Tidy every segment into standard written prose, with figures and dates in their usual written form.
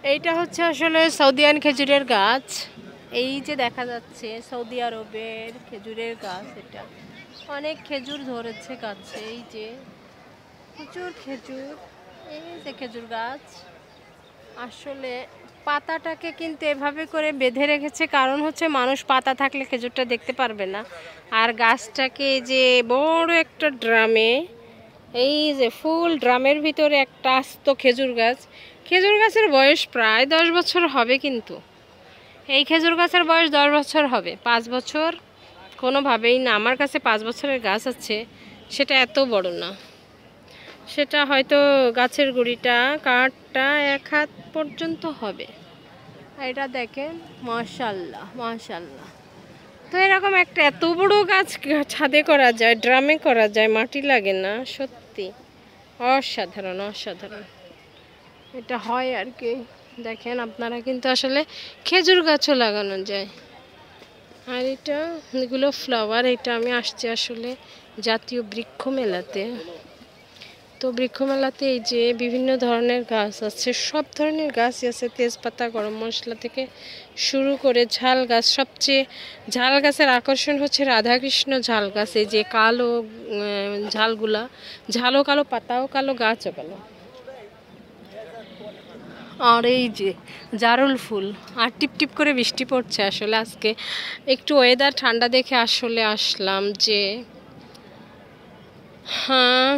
এইটা হচ্ছে আসলে সৌদিয়ান খেজুরের গাছ। এই যে দেখা যাচ্ছে সৌদি আরবের খেজুরের গাছ, এটা অনেক খেজুর ধরেছে গাছে, এই যে প্রচুর খেজুর। এই যে খেজুর গাছ, আসলে পাতাটাকে কিন্তু এভাবে করে বেঁধে রেখেছে, কারণ হচ্ছে মানুষ পাতা থাকলে খেজুরটা দেখতে পারবে না। আর গাছটাকে যে বড় একটা ড্রামে, এই যে ফুল ড্রামের ভিতরে একটা আস্ত খেজুর গাছ। খেজুর গাছের বয়স প্রায় 10 বছর হবে, কিন্তু এই খেজুর গাছের বয়স 10 বছর হবে, 5 বছর কোনোভাবেই না। আমার কাছে 5 বছরের গাছ আছে, সেটা এত বড় না, সেটা হয়তো গাছের গুঁড়িটা কাঠটা 1 হাত পর্যন্ত হবে। এটা দেখেন, মাশাআল্লাহ মাশাআল্লাহ। তো এরকম একটা এত বড় গাছ ছাদে করা যায়, ড্রামে করা যায়, মাটি লাগে না, সত্যি অসাধারণ অসাধারণ। এটা হয় আর কি। দেখেন আপনারা কিন্তু আসলে খেজুর গাছও লাগানো যায়। আর এগুলো ফ্লাওয়ার। এটা আমি আসছি আসলে জাতীয় বৃক্ষ মেলাতে। তো বৃক্ষ মেলাতে এই যে বিভিন্ন ধরনের গাছ আছে, সব ধরনের গাছই আছে, তেজপাতা গরম মশলা থেকে শুরু করে ঝাল গাছ। সবচেয়ে ঝাল গাছের আকর্ষণ হচ্ছে রাধাকৃষ্ণ ঝাল গাছ। এই যে কালো ঝালগুলা, ঝালও কালো, পাতাও কালো, গাছও কালো। আর এই যে জারুল ফুল। আর টিপ টিপ করে বৃষ্টি পড়ছে। আসলে আজকে একটু ওয়েদার ঠান্ডা দেখে আসলে আসলাম যে হ্যাঁ,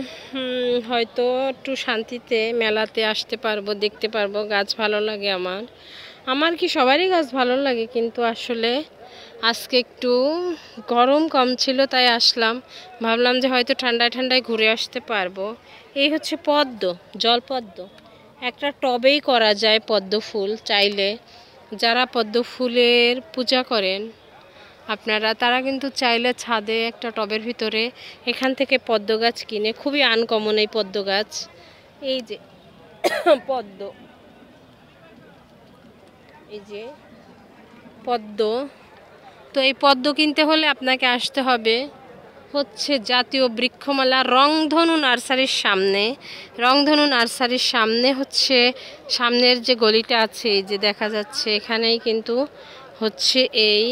হয়তো একটু শান্তিতে মেলাতে আসতে পারবো, দেখতে পারবো। গাছ ভালো লাগে আমার, আমার কি সবারই গাছ ভালো লাগে, কিন্তু আসলে আজকে একটু গরম কম ছিল তাই আসলাম। ভাবলাম যে হয়তো ঠান্ডায় ঠান্ডায় ঘুরে আসতে পারবো। এই হচ্ছে পদ্ম, জলপদ্ম। একটা টবেই করা যায় পদ্ম ফুল চাইলে। যারা পদ্ম ফুলের পূজা করেন আপনারা, তারা কিন্তু চাইলে ছাদে একটা টবের ভিতরে এখান থেকে পদ্ম গাছ কিনে, খুবই আনকমন এই পদ্ম গাছ। এই যে পদ্ম, এই যে পদ্ম। তো এই পদ্ম কিনতে হলে আপনাকে আসতে হবে হচ্ছে জাতীয় বৃক্ষমেলা রংধনু নার্সারির সামনে। রংধনু নার্সারির সামনে হচ্ছে সামনের যে গলিটা আছে, এই যে দেখা যাচ্ছে, এখানেই কিন্তু হচ্ছে এই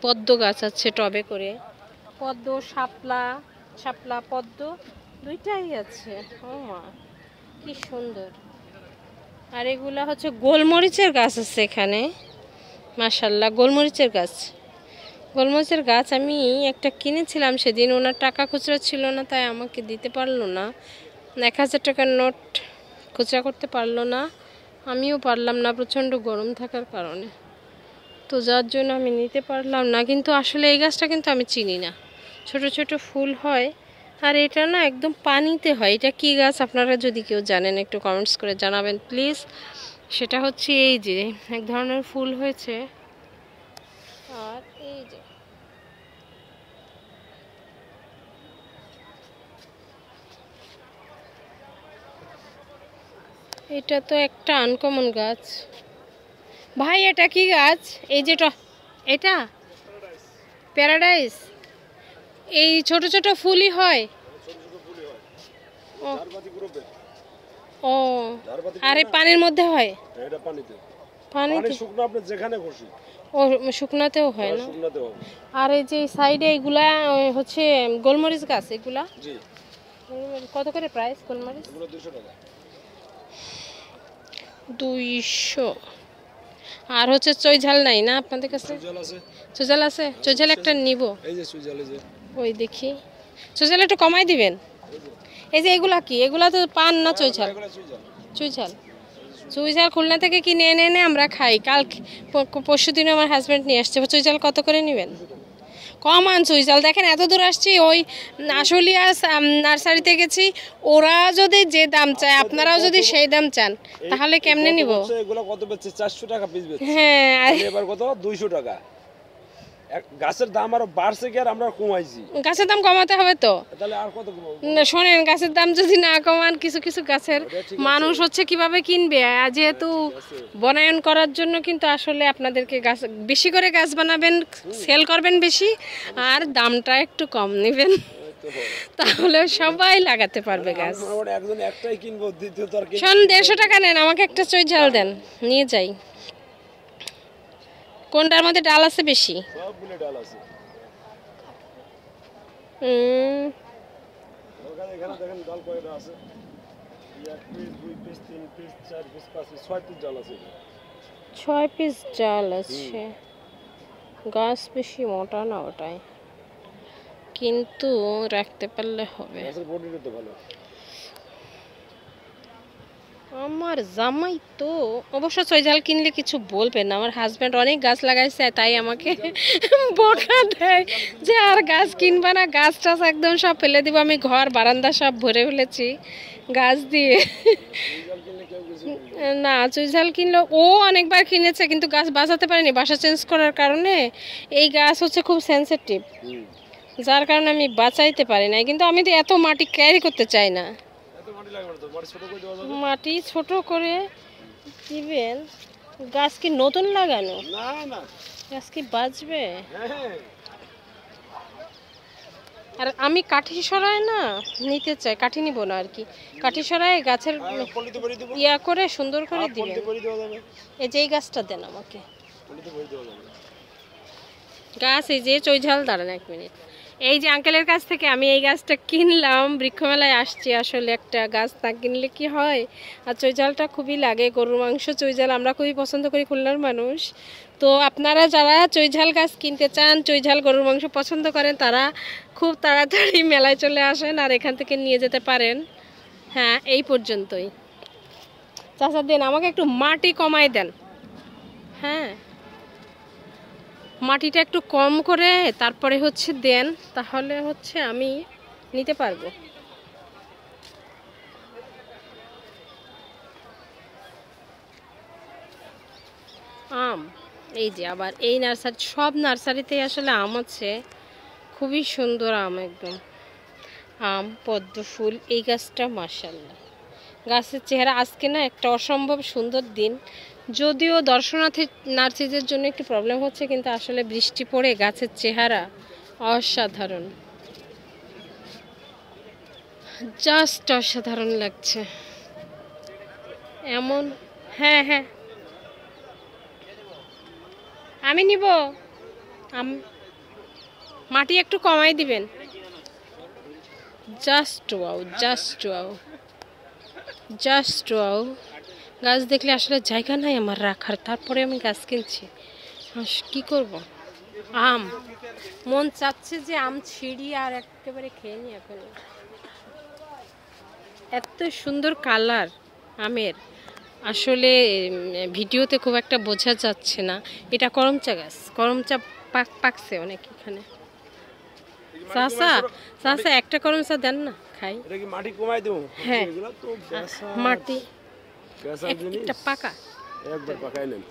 পদ্ম গাছ আছে টবে করে। পদ্ম, শাপলা, শাপলা পদ্ম দুইটাই আছে। ও মা, কি সুন্দর। আর এগুলা হচ্ছে গোলমরিচের গাছ আছে এখানে, মাশাআল্লাহ। গোলমরিচের গাছ, গোলমরিচের গাছ আমি একটা কিনেছিলাম সেদিন, ওনার টাকা খুচরা ছিল না তাই আমাকে দিতে পারলো না। 1000 টাকার নোট খুচরা করতে পারলো না, আমিও পারলাম না প্রচণ্ড গরম থাকার কারণে। তো যার জন্য আমি নিতে পারলাম না। কিন্তু আসলে এই গাছটা কিন্তু আমি চিনি না, ছোট ছোট ফুল হয়, আর এটা না একদম পানিতে হয়। এটা কি গাছ আপনারা যদি কেউ জানেন একটু কমেন্টস করে জানাবেন প্লিজ। সেটা হচ্ছে এই যে এক ধরনের ফুল হয়েছে। আর এই যে এটা তো একটা আনকমন গাছ ভাই। এটা কি গাছ? এই যে এটা প্যারাডাইস। এই ছোট ছোট ফুলই হয়। ও ও, আর এই পানির মধ্যে হয়? এটা পানিতে, পানিতে শুকনো, আপনি যেখানে খুশি। ও, শুকনাতেও হয় না? আর এই যে সাইডে এগুলা হচ্ছে গোলমরিচ গাছ। এগুলা জি, কত করে প্রাইস গোলমরিচ? এগুলো 200 টাকা। 200। আর হচ্ছে চৈঝাল নাই না আপনাদের কাছে? সুজল আছে, চৈঝাল আছে? চৈঝাল একটা নিব। এই যে সুজল, এই যে ওই দেখি, চৈঝাল একটু কমাই দিবেন। এই যে এগুলা কি? এগুলা তো পান না চৈঝাল? চৈঝাল, চুইঝাল খুলনা থেকে কিনে এনে এনে আমরা খাই। কাল পরশু দিনে আমার হাজব্যান্ড নিয়ে আসছে। চুইঝাল কত করে নেবেন? কম আন চুইঝাল। দেখেন এত দূর আসছি, ওই আশুলিয়া নার্সারিতে গেছি, ওরা যদি যে দাম চায় আপনারাও যদি সেই দাম চান তাহলে কেমনে নিব? এগুলো কত বেচছে? 400 টাকা পিস বেচছে। হ্যাঁ, এবার কত? 200 টাকা। গাছের দাম আরো বাড়ছে কি আর আমরা কমাইছি? গাছের দাম কমাতে হবে তো। তাহলে আর কত কমাবো? না শোনেন, গাছের দাম যদি না কমান, কিছু কিছু গাছের মানুষ হচ্ছে কিভাবে কিনবে? যেহেতু বনায়ন করার জন্য কিন্তু আসলে আপনাদেরকে গাছ বেশি করে গাছ বানাবেন, সেল করবেন বেশি, আর দামটা একটু কম নেবেন। তাহলে সবাই লাগাতে পারবে গাছ। আমরা একজন একটাই কিনবো, দ্বিতীয় তো আর শোন, 150 টাকা নেন, আমাকে একটা চই ঝাল দেন, নিয়ে যাই। কোনটার মধ্যে ডাল আছে বেশি? সবগুলো ডাল আছে। এখানে দেখেন ডাল কয়টা আছে, 1 piece 2 piece 3 piece 4 piece 5 piece 6 piece ডাল আছে। 6 পিস ডাল আছে। গাছ বেশি মোটা না ওটাই, কিন্তু রাখতে পারলে হবে। গাছের বডিটা তো ভালো। আমার জামাই তো অবশ্য চৈঝাল কিনলে কিছু বলবেন না, আমার হাজব্যান্ড অনেক গাছ লাগাইছে, তাই আমাকে বকা দেয় যে আর গাছ কিনবা না, গাছ টাছ একদম সব ফেলে দিব। আমি ঘর বারান্দা সব ভরে ফেলেছি গাছ দিয়ে। না, চুইঝাল কিনলো, ও অনেকবার কিনেছে কিন্তু গাছ বাঁচাতে পারেনি, বাসা চেঞ্জ করার কারণে। এই গাছ হচ্ছে খুব সেনসিটিভ, যার কারণে আমি বাঁচাইতে পারি না। কিন্তু আমি তো এত মাটি ক্যারি করতে চাই না। মাটি ছোট করে দিবেন। গাছ কি নতুন লাগানো? না না, গাছ কি বাঁচবে? আর আমি কাঠি সরাই না নিতে চাই, কাঠি নিব না আর কি, কাঠি সরাই গাছের ইয়া করে সুন্দর করে দিবেন। এই যে এই গাছটা দেন আমাকে গাছ, এই যে চৈঝাল, দাঁড়ান 1 মিনিট। এই যে আঙ্কেলের কাছ থেকে আমি এই গাছটা কিনলাম, বৃক্ষমেলায় আসছি। আসলে একটা গাছ না কিনলে কি হয়, আর চৈঝালটা খুবই লাগে, গরুর মাংস চৈঝাল আমরা খুবই পছন্দ করি খুলনার মানুষ। তো আপনারা যারা চৈঝাল গাছ কিনতে চান, চৈঝাল গরুর মাংস পছন্দ করেন, তারা খুব তাড়াতাড়ি মেলায় চলে আসেন আর এখান থেকে নিয়ে যেতে পারেন। হ্যাঁ, এই পর্যন্তই। চাচা দেন আমাকে একটু মাটি কমাই দেন। হ্যাঁ, মাটিটা একটু কম করে তারপরে হচ্ছে দেন, তাহলে হচ্ছে আমি নিতে পারবো। আম, এই যে আবার এই নার্সারি, সব নার্সারিতে আসলে আম আছে, খুবই সুন্দর আম একদম। আম, পদ্ম ফুল, এই গাছটা মাশাআল্লাহ, গাছের চেহারা। আজকে না একটা অসম্ভব সুন্দর দিন, যদিও দর্শনার্থী নার্সিদের জন্য একটু প্রবলেম হচ্ছে, কিন্তু আসলে বৃষ্টি পড়ে গাছের চেহারা অসাধারণ, জাস্ট অসাধারণ লাগছে এমন। হ্যাঁ হ্যাঁ, আমি নিব। মাটি একটু কমাই দিবেন। Just wow, just wow, just wow. গাছ দেখলে আসলে জায়গা নাই আমার রাখার, তারপরে আমি গাছ কিনছি। কি করব? আম, মন চাচ্ছে যে আম ছিঁড়ি আর একেবারে খেয়ে নি। এখন এত সুন্দর কালার আমের, আসলে ভিডিওতে খুব একটা বোঝা যাচ্ছে না। এটা করমচা গাছ, করমচা পাকছে অনেক এখানে। চাচা, চাচা একটা করমচা দেন না খাই। এটা কি মাটি কমাই দেব? হ্যাঁ, এগুলা তো মাটি গাছ একটা পাকা, একবার পাকাই নেন।